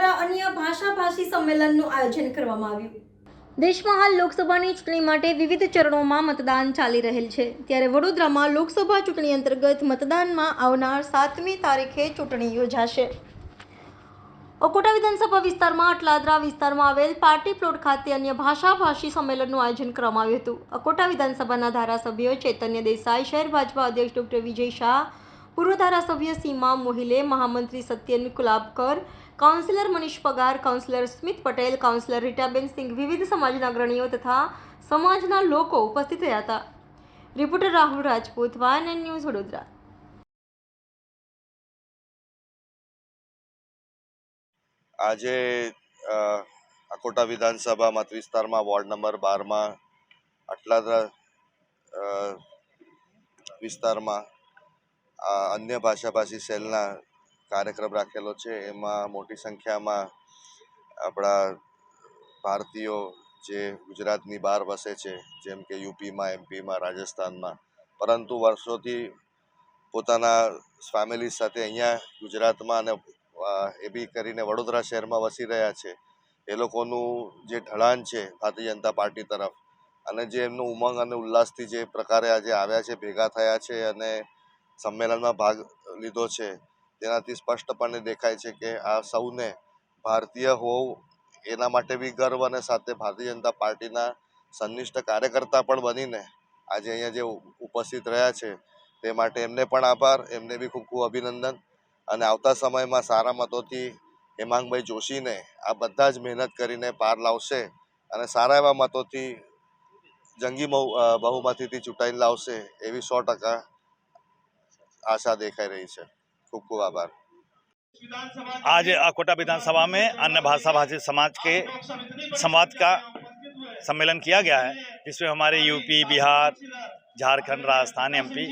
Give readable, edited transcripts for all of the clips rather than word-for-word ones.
દ્વારા અન્ય ભાષાભાષી સંમેલનનું આયોજન કરવામાં આવ્યું। દેશમાં હાલ લોકસભાની ચૂંટણી માટે વિવિધ ચરણોમાં મતદાન ચાલી રહેલ છે, ત્યારે વડોદરામાં લોકસભા ચૂંટણી અંતર્ગત મતદાનમાં આવનાર 7મી તારીખે ચૂંટણી યોજાશે। અકોટા વિધાનસભા વિસ્તારમાં અટલાદરા વિસ્તારમાં આવેલ પાર્ટી પ્લોટ ખાતે અન્ય ભાષાભાષી સંમેલનનું આયોજન કરવામાં આવ્યું હતું। અકોટા વિધાનસભાના ધારાસભ્ય ચૈતન્ય દેસાઈ, શહેર ભાજપા અધ્યક્ષ ડોક્ટર વિજય શાહ, પૂર્વ ધારાસભ્ય સીમા મોહિલે, મહામંત્રી સત્યન કુલાબકર, કાઉન્સિલર મનીષ પગાર, કાઉન્સિલર સ્મિત પટેલ, કાઉન્સિલર રીટાબેન સિંઘ, વિવિધ સમાજના અગ્રણીઓ તથા સમાજના લોકો ઉપસ્થિત રહ્યા હતા। Reporter Rahul Rajput, YNN news, Vadodara. આજે અકોટા વિધાનસભા મત વિસ્તારમાં વોર્ડ નંબર 12માં અટલાદરા વિસ્તારમાં અન્ય ભાષાભાષી સેલના કાર્યક્રમ રાખેલો છે। એમાં મોટી સંખ્યામાં આપણા ભારતીયો જે ગુજરાતની બહાર વસે છે, જેમ કે યુપીમાં, એમપીમાં, રાજસ્થાનમાં, પરંતુ વર્ષોથી પોતાના ફેમિલી સાથે અહીંયા ગુજરાતમાં અને એ બી કરીને વડોદરા શહેરમાં વસી રહ્યા છે। એ લોકોનું જે ઢળાન છે ભારતીય જનતા પાર્ટી તરફ, અને જે એમનું ઉમંગ અને ઉલ્લાસથી જે પ્રકારે આજે આવ્યા છે, ભેગા થયા છે અને સંમેલનમાં ભાગ લીધો છે, તેનાથી સ્પષ્ટપણે દેખાય છે કે આ સૌને ભારતીય હોવું એના માટે બી ગર્વ, અને સાથે ભારતીય જનતા પાર્ટીના સંનિષ્ઠ કાર્યકર્તા પણ બનીને આજે અહીંયા જે ઉપસ્થિત રહ્યા છે તે માટે એમને પણ આભાર, એમને બી ખૂબ ખૂબ અભિનંદન। અને આવતા સમયમાં સારા મતોથી હેમાંગભાઈ જોશીને આ બધા જ મહેનત કરીને પાર લાવશે અને સારા એવા મતોથી જંગી બહુમતીથી ચૂંટાઈને લાવશે એવી 100% आशा दिखाई रही है। खूब खूब आभार। आज अकोटा विधानसभा में अन्य भाषा भाषी समाज के संवाद का सम्मेलन किया गया है, जिसमें हमारे यूपी, बिहार, झारखंड, राजस्थान, एमपी,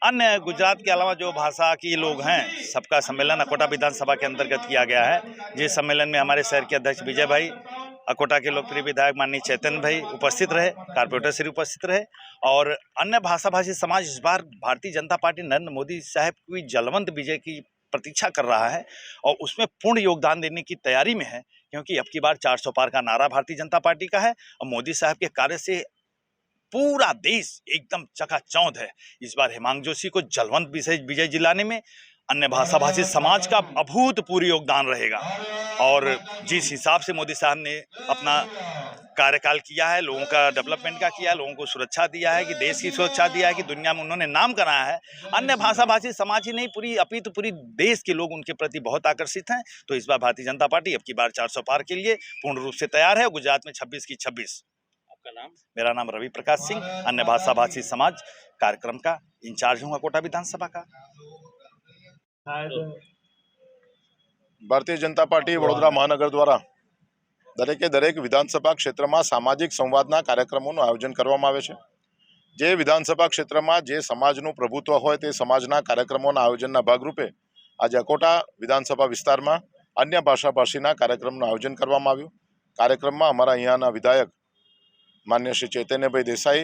अन्य गुजरात के अलावा जो भाषा की लोग हैं, सबका सम्मेलन अकोटा विधानसभा के अंतर्गत किया गया है। जिस सम्मेलन में हमारे शहर के अध्यक्ष विजय भाई, अकोटा के लोकप्रिय विधायक माननीय चैतन्य भाई उपस्थित रहे, कारपोरेटर श्री उपस्थित रहे, और अन्य भाषा भाषी समाज इस बार भारतीय जनता पार्टी नरेंद्र मोदी साहब की जलवंत विजय की प्रतीक्षा कर रहा है और उसमें पूर्ण योगदान देने की तैयारी में है, क्योंकि अब की बार 400 पार का नारा भारतीय जनता पार्टी का है और मोदी साहब के कार्य से पूरा देश एकदम चकाचौंध है। इस बार हेमांग जोशी को जलवंत विजय दिलाने में अन्य भाषा भाषी समाज का अभूतपूर्व योगदान रहेगा। और जिस हिसाब से मोदी साहब ने अपना कार्यकाल किया है, लोगों का डेवलपमेंट का किया है, लोगों को सुरक्षा दिया है, कि देश की सुरक्षा दिया है, कि दुनिया में उन्होंने नाम कराया है, अन्य भाषा भाषी समाज ही नहीं, पूरी अपितु पूरी देश के लोग उनके प्रति बहुत आकर्षित हैं। तो इस बार भारतीय जनता पार्टी अब की बार 400 पार के लिए पूर्ण रूप से तैयार है। गुजरात में 26 की 26। आपका नाम? मेरा नाम रवि प्रकाश सिंह, अन्य भाषा भाषी समाज कार्यक्रम का इंचार्ज हूँ अकोटा विधानसभा का। भारतीय जनता पार्टी वडोदरा महानगर द्वारा दरेके दरेक विधानसभा क्षेत्र में सामाजिक संवादना कार्यक्रमों आयोजन करवामां आवे छे। जे विधानसभा क्षेत्र में जे समाजनु प्रभुत्व होय ते समाजना कार्यक्रमों आयोजन भागरूपे आज अकोटा विधानसभा विस्तार में अन्य भाषाभाषीना कार्यक्रम आयोजन करवामां आव्युं। कार्यक्रम में अमरा अहींयाना विधायक मान्य श्री चैतन्यभाई देसाई,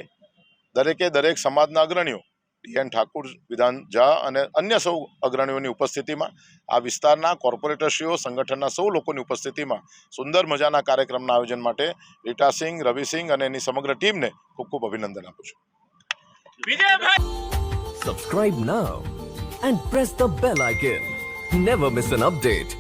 दरेके दरेक समाजना अग्रणीओ DN ठाकुर, विधान झा और अन्य सौ अग्रणीओं की उपस्थिति में आ विस्तारना कॉर्पोरेटरश्रीओ, संगठनना सौ लोगों की उपस्थिति में सुंदर मजाना कार्यक्रम आयोजन माटे रीटा सिंह, रवि सिंह और एनी समग्र टीम ने खूब खूब अभिनंदन आपुं छुं। Subscribe now and press the bell icon. Never miss an update.